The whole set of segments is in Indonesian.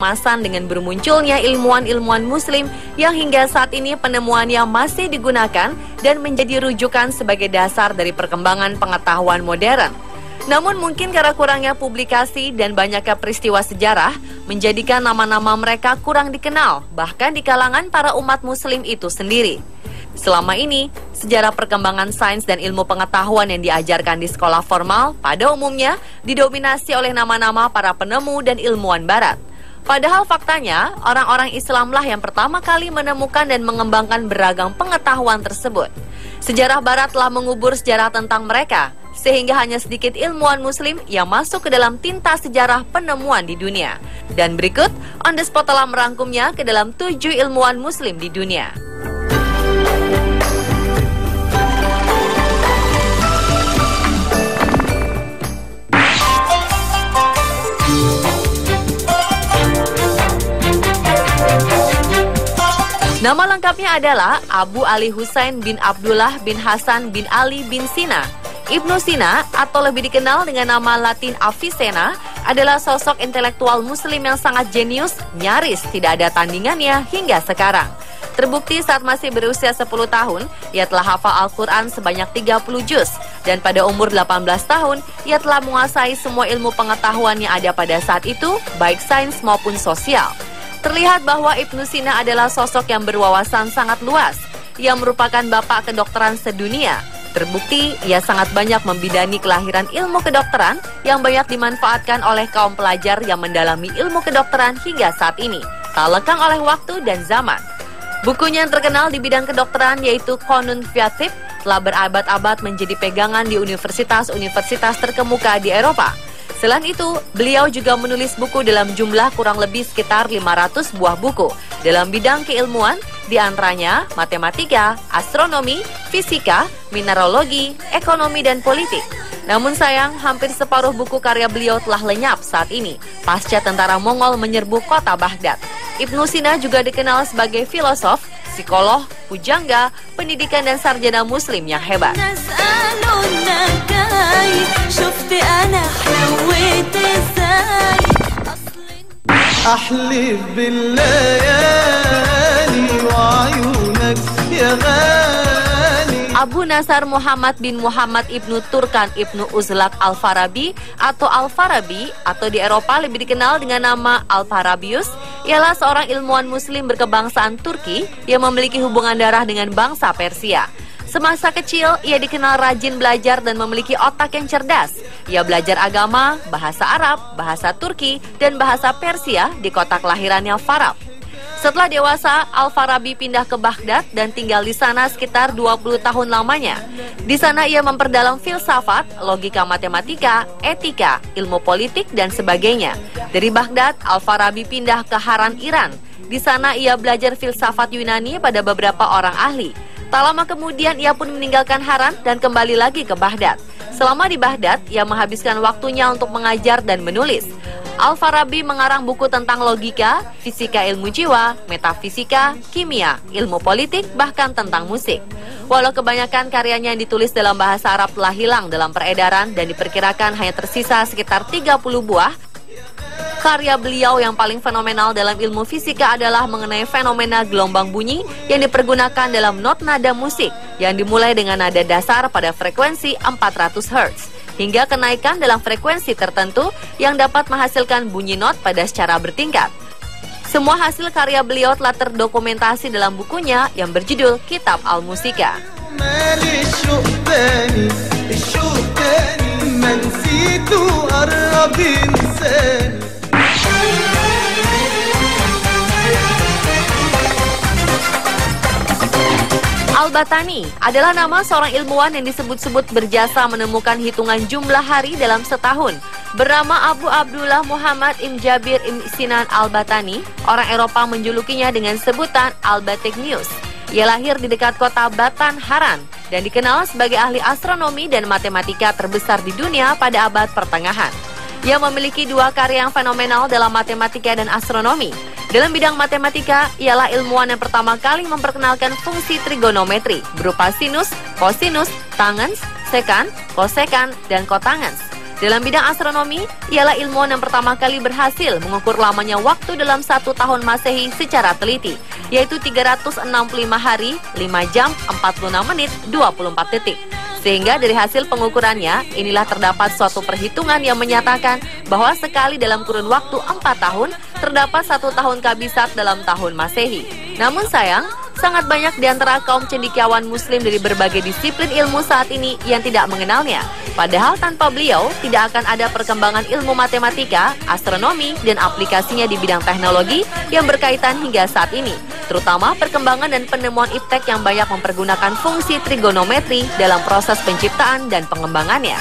Masan dengan bermunculnya ilmuwan-ilmuwan muslim yang hingga saat ini penemuannya masih digunakan dan menjadi rujukan sebagai dasar dari perkembangan pengetahuan modern. Namun mungkin karena kurangnya publikasi dan banyaknya peristiwa sejarah menjadikan nama-nama mereka kurang dikenal, bahkan di kalangan para umat muslim itu sendiri. Selama ini, sejarah perkembangan sains dan ilmu pengetahuan yang diajarkan di sekolah formal pada umumnya didominasi oleh nama-nama para penemu dan ilmuwan barat. Padahal faktanya, orang-orang Islamlah yang pertama kali menemukan dan mengembangkan beragam pengetahuan tersebut. Sejarah barat telah mengubur sejarah tentang mereka, sehingga hanya sedikit ilmuwan muslim yang masuk ke dalam tinta sejarah penemuan di dunia. Dan berikut, On The Spot telah merangkumnya ke dalam 7 ilmuwan muslim di dunia. Nama lengkapnya adalah Abu Ali Husain bin Abdullah bin Hasan bin Ali bin Sina. Ibnu Sina, atau lebih dikenal dengan nama Latin Avicenna, adalah sosok intelektual muslim yang sangat jenius, nyaris tidak ada tandingannya hingga sekarang. Terbukti saat masih berusia 10 tahun, ia telah hafal Al-Quran sebanyak 30 juz. Dan pada umur 18 tahun, ia telah menguasai semua ilmu pengetahuan yang ada pada saat itu, baik sains maupun sosial. Terlihat bahwa Ibnu Sina adalah sosok yang berwawasan sangat luas. Ia merupakan bapak kedokteran sedunia. Terbukti, ia sangat banyak membidani kelahiran ilmu kedokteran yang banyak dimanfaatkan oleh kaum pelajar yang mendalami ilmu kedokteran hingga saat ini, tak lekang oleh waktu dan zaman. Bukunya yang terkenal di bidang kedokteran yaitu Qanun Fiatib telah berabad-abad menjadi pegangan di universitas-universitas terkemuka di Eropa. Selain itu, beliau juga menulis buku dalam jumlah kurang lebih sekitar 500 buah buku dalam bidang keilmuan, di antaranya matematika, astronomi, fisika, mineralogi, ekonomi, dan politik. Namun sayang, hampir separuh buku karya beliau telah lenyap saat ini, pasca tentara Mongol menyerbu kota Baghdad. Ibnu Sina juga dikenal sebagai filosof, psikolog, pujangga, pendidikan, dan sarjana muslim yang hebat. Abu Nasar Muhammad bin Muhammad Ibnu Turkan Ibnu Uzlak Al-Farabi atau di Eropa lebih dikenal dengan nama Al-Farabius, ialah seorang ilmuwan muslim berkebangsaan Turki yang memiliki hubungan darah dengan bangsa Persia. Semasa kecil, ia dikenal rajin belajar dan memiliki otak yang cerdas. Ia belajar agama, bahasa Arab, bahasa Turki, dan bahasa Persia di kota kelahirannya Farab. Setelah dewasa, Al-Farabi pindah ke Baghdad dan tinggal di sana sekitar 20 tahun lamanya. Di sana ia memperdalam filsafat, logika matematika, etika, ilmu politik, dan sebagainya. Dari Baghdad, Al-Farabi pindah ke Haran, Iran. Di sana ia belajar filsafat Yunani pada beberapa orang ahli. Tak lama kemudian ia pun meninggalkan Haran dan kembali lagi ke Baghdad. Selama di Baghdad, ia menghabiskan waktunya untuk mengajar dan menulis. Al-Farabi mengarang buku tentang logika, fisika ilmu jiwa, metafisika, kimia, ilmu politik, bahkan tentang musik. Walau kebanyakan karyanya yang ditulis dalam bahasa Arab telah hilang dalam peredaran dan diperkirakan hanya tersisa sekitar 30 buah, karya beliau yang paling fenomenal dalam ilmu fisika adalah mengenai fenomena gelombang bunyi yang dipergunakan dalam not nada musik yang dimulai dengan nada dasar pada frekuensi 400 Hz hingga kenaikan dalam frekuensi tertentu yang dapat menghasilkan bunyi not pada secara bertingkat. Semua hasil karya beliau telah terdokumentasi dalam bukunya yang berjudul Kitab Al-Musika. Al-Battani adalah nama seorang ilmuwan yang disebut-sebut berjasa menemukan hitungan jumlah hari dalam setahun. Bernama Abu Abdullah Muhammad Ibn Jabir Ibn Sinan Al-Battani, orang Eropa menjulukinya dengan sebutan Al-Batteknius. Ia lahir di dekat kota Batan, Haran, dan dikenal sebagai ahli astronomi dan matematika terbesar di dunia pada abad pertengahan. Ia memiliki dua karya yang fenomenal dalam matematika dan astronomi. Dalam bidang matematika, ialah ilmuwan yang pertama kali memperkenalkan fungsi trigonometri berupa sinus, kosinus, tangens, sekan, kosekan, dan kotangens. Dalam bidang astronomi, ialah ilmuwan yang pertama kali berhasil mengukur lamanya waktu dalam 1 tahun Masehi secara teliti, yaitu 365 hari, 5 jam, 46 menit, 24 detik. Sehingga dari hasil pengukurannya, inilah terdapat suatu perhitungan yang menyatakan bahwa sekali dalam kurun waktu 4 tahun, terdapat 1 tahun kabisat dalam tahun Masehi. Namun sayang, sangat banyak di antara kaum cendekiawan muslim dari berbagai disiplin ilmu saat ini yang tidak mengenalnya. Padahal tanpa beliau, tidak akan ada perkembangan ilmu matematika, astronomi, dan aplikasinya di bidang teknologi yang berkaitan hingga saat ini. Terutama perkembangan dan penemuan iptek yang banyak mempergunakan fungsi trigonometri dalam proses penciptaan dan pengembangannya.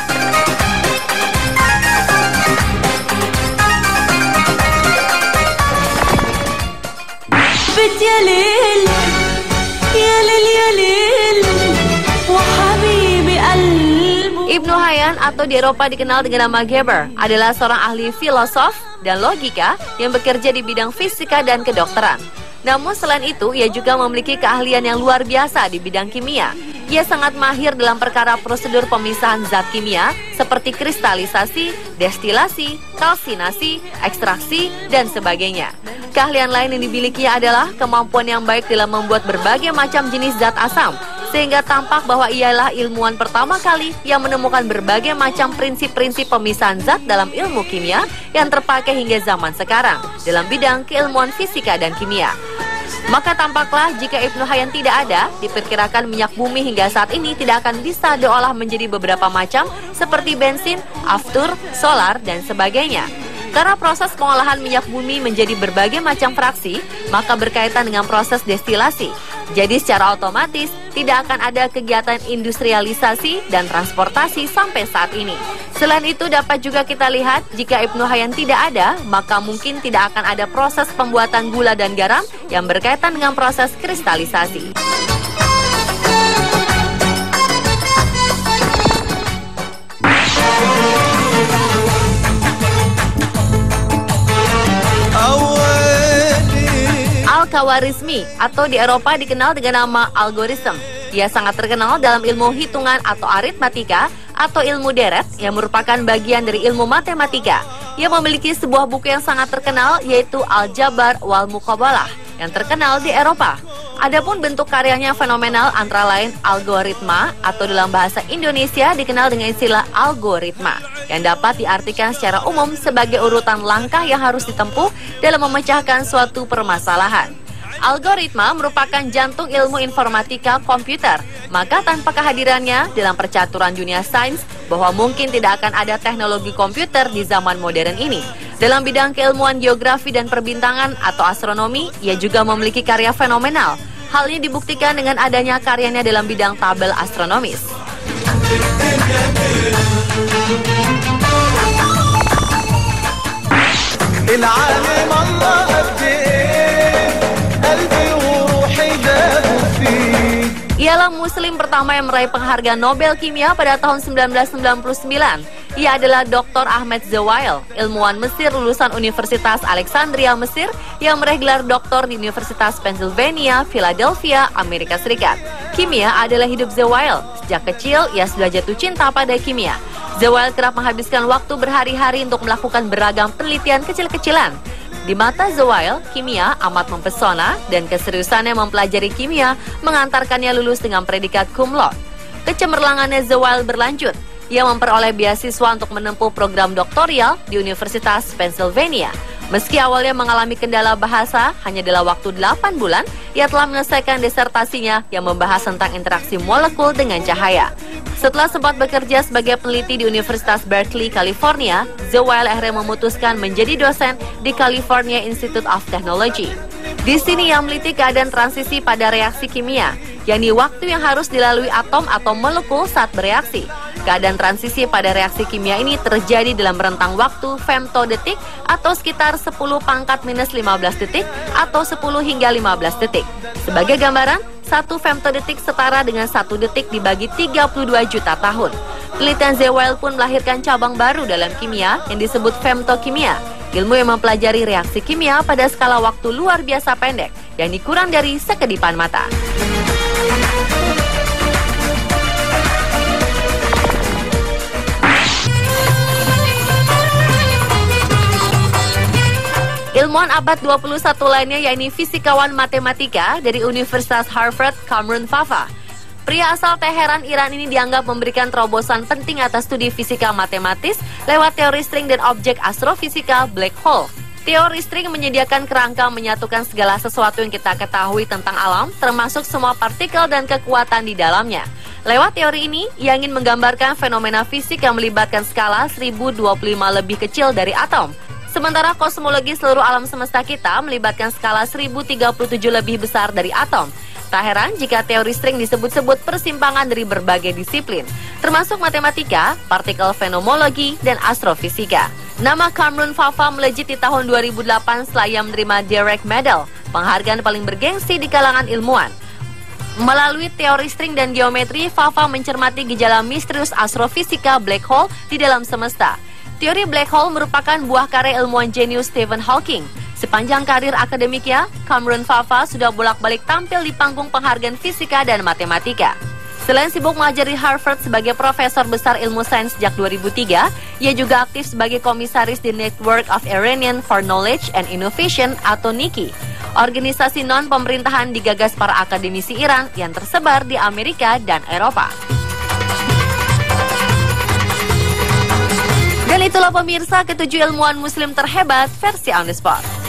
Ibnu Hayyan atau di Eropa dikenal dengan nama Geber adalah seorang ahli filosof dan logika yang bekerja di bidang fisika dan kedokteran. Namun selain itu, ia juga memiliki keahlian yang luar biasa di bidang kimia. Ia sangat mahir dalam perkara prosedur pemisahan zat kimia seperti kristalisasi, destilasi, kalsinasi, ekstraksi, dan sebagainya. Keahlian lain yang dimilikinya adalah kemampuan yang baik dalam membuat berbagai macam jenis zat asam, sehingga tampak bahwa ialah ilmuwan pertama kali yang menemukan berbagai macam prinsip-prinsip pemisahan zat dalam ilmu kimia yang terpakai hingga zaman sekarang dalam bidang keilmuan fisika dan kimia. Maka tampaklah jika Ibnu Hayyan tidak ada, diperkirakan minyak bumi hingga saat ini tidak akan bisa diolah menjadi beberapa macam seperti bensin, aftur, solar, dan sebagainya. Karena proses pengolahan minyak bumi menjadi berbagai macam fraksi, maka berkaitan dengan proses destilasi. Jadi secara otomatis tidak akan ada kegiatan industrialisasi dan transportasi sampai saat ini. Selain itu dapat juga kita lihat jika Ibnu Hayyan tidak ada, maka mungkin tidak akan ada proses pembuatan gula dan garam yang berkaitan dengan proses kristalisasi. Al-Khawarizmi atau di Eropa dikenal dengan nama algoritm. Ia sangat terkenal dalam ilmu hitungan atau aritmatika atau ilmu deret yang merupakan bagian dari ilmu matematika. Ia memiliki sebuah buku yang sangat terkenal yaitu Al-Jabar wal Muqabalah yang terkenal di Eropa. Adapun bentuk karyanya fenomenal antara lain algoritma atau dalam bahasa Indonesia dikenal dengan istilah algoritma yang dapat diartikan secara umum sebagai urutan langkah yang harus ditempuh dalam memecahkan suatu permasalahan. Algoritma merupakan jantung ilmu informatika komputer, maka tanpa kehadirannya dalam percaturan dunia sains bahwa mungkin tidak akan ada teknologi komputer di zaman modern ini. Dalam bidang keilmuan geografi dan perbintangan atau astronomi, ia juga memiliki karya fenomenal. Hal ini dibuktikan dengan adanya karyanya dalam bidang tabel astronomis. Ialah muslim pertama yang meraih penghargaan Nobel Kimia pada tahun 1999. Ia adalah Dr. Ahmed Zewail, ilmuwan Mesir lulusan Universitas Alexandria, Mesir, yang meraih gelar doktor di Universitas Pennsylvania, Philadelphia, Amerika Serikat. Kimia adalah hidup Zewail. Sejak kecil, ia sudah jatuh cinta pada kimia. Zewail kerap menghabiskan waktu berhari-hari untuk melakukan beragam penelitian kecil-kecilan. Di mata Zewail, kimia amat mempesona dan keseriusannya mempelajari kimia mengantarkannya lulus dengan predikat cum laude. Kecemerlangannya Zewail berlanjut. Ia memperoleh beasiswa untuk menempuh program doktoral di Universitas Pennsylvania. Meski awalnya mengalami kendala bahasa, hanya dalam waktu 8 bulan, ia telah menyelesaikan disertasinya yang membahas tentang interaksi molekul dengan cahaya. Setelah sempat bekerja sebagai peneliti di Universitas Berkeley, California, Zewail akhirnya memutuskan menjadi dosen di California Institute of Technology. Di sini ia meliti keadaan transisi pada reaksi kimia, yakni waktu yang harus dilalui atom atau molekul saat bereaksi. Keadaan transisi pada reaksi kimia ini terjadi dalam rentang waktu femtodetik atau sekitar 10 pangkat minus 15 detik atau 10 hingga 15 detik. Sebagai gambaran, 1 femtodetik setara dengan 1 detik dibagi 32 juta tahun. Penelitian Zewail pun melahirkan cabang baru dalam kimia yang disebut femtokimia, ilmu yang mempelajari reaksi kimia pada skala waktu luar biasa pendek, yang kurang dari sekedipan mata. Ilmuwan abad 21 lainnya yakni fisikawan matematika dari Universitas Harvard, Kamran Fafa. Pria asal Teheran, Iran ini dianggap memberikan terobosan penting atas studi fisika matematis lewat teori string dan objek astrofisika black hole. Teori string menyediakan kerangka menyatukan segala sesuatu yang kita ketahui tentang alam, termasuk semua partikel dan kekuatan di dalamnya. Lewat teori ini, ia ingin menggambarkan fenomena fisik yang melibatkan skala 1025 lebih kecil dari atom. Sementara kosmologi seluruh alam semesta kita melibatkan skala 1037 lebih besar dari atom. Tak heran jika teori string disebut-sebut persimpangan dari berbagai disiplin, termasuk matematika, partikel fenomologi, dan astrofisika. Nama Kamran Fafa melejit di tahun 2008 setelah ia menerima Dirac Medal, penghargaan paling bergengsi di kalangan ilmuwan. Melalui teori string dan geometri, Fafa mencermati gejala misterius astrofisika black hole di dalam semesta. Teori black hole merupakan buah karya ilmuwan jenius Stephen Hawking. Sepanjang karir akademiknya, Kamran Fafa sudah bolak-balik tampil di panggung penghargaan fisika dan matematika. Selain sibuk mengajar di Harvard sebagai profesor besar ilmu sains sejak 2003, ia juga aktif sebagai komisaris di Network of Iranian for Knowledge and Innovation atau NIKI, organisasi non-pemerintahan digagas para akademisi Iran yang tersebar di Amerika dan Eropa. Dan itulah pemirsa ketujuh ilmuwan muslim terhebat versi On The Spot.